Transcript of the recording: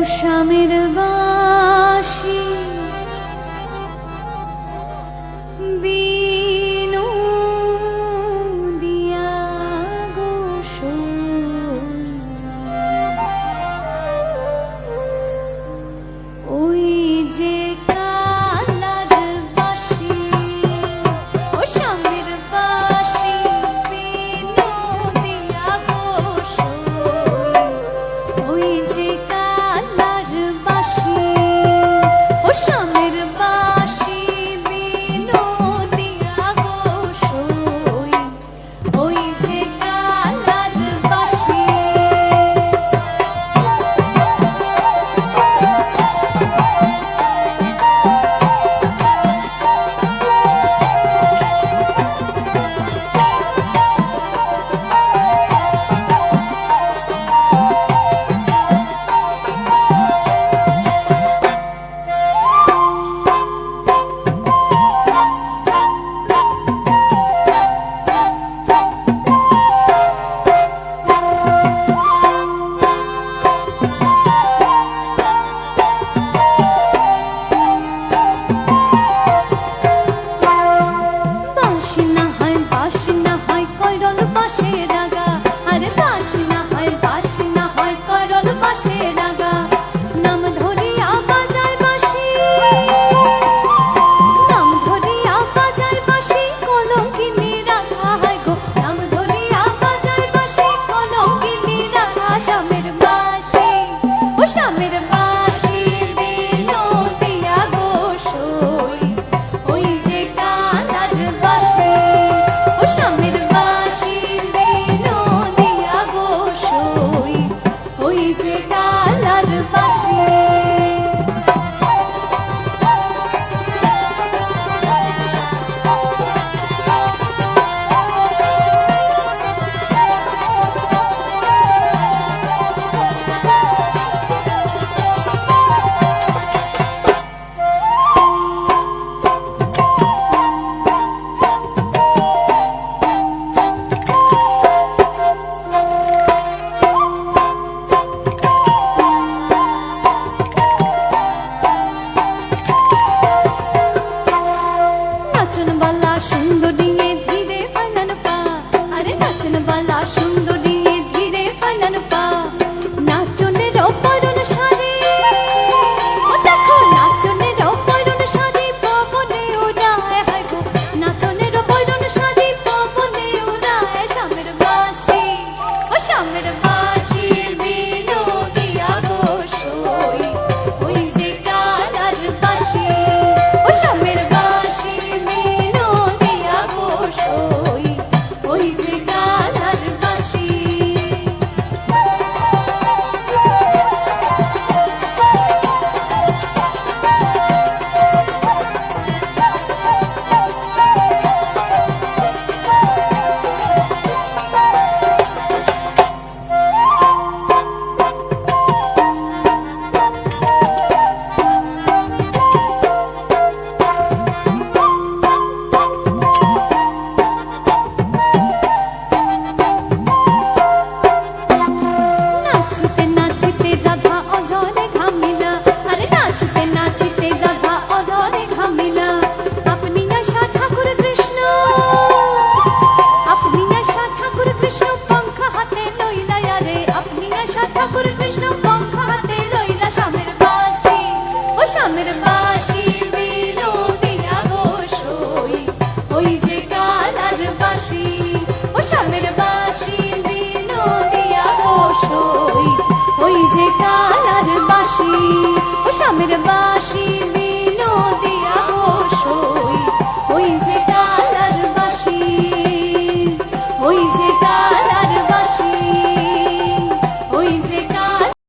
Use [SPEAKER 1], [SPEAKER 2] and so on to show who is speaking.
[SPEAKER 1] শামের বাঁশি বিনোদিয়া গো ওই যে কালার বাঁশি ও শামের বাঁশি বিনোদিয়া গো ওই যে কালার বাঁশি ও শামের বাঁশি বিনোদিয়া গো ওই যে কালার বাঁশি শামের বাঁশি বিনোদিয়া গো ওই যে কালার বাঁশি ও শামের বাঁশি বিনোদিয়া গো ওই যে কালার বাঁশি ওই যে কালার বাঁশি ও শামের বাঁশি বিনোদিয়া গো ওই যে কালার বাঁশি ও শামের বাঁশি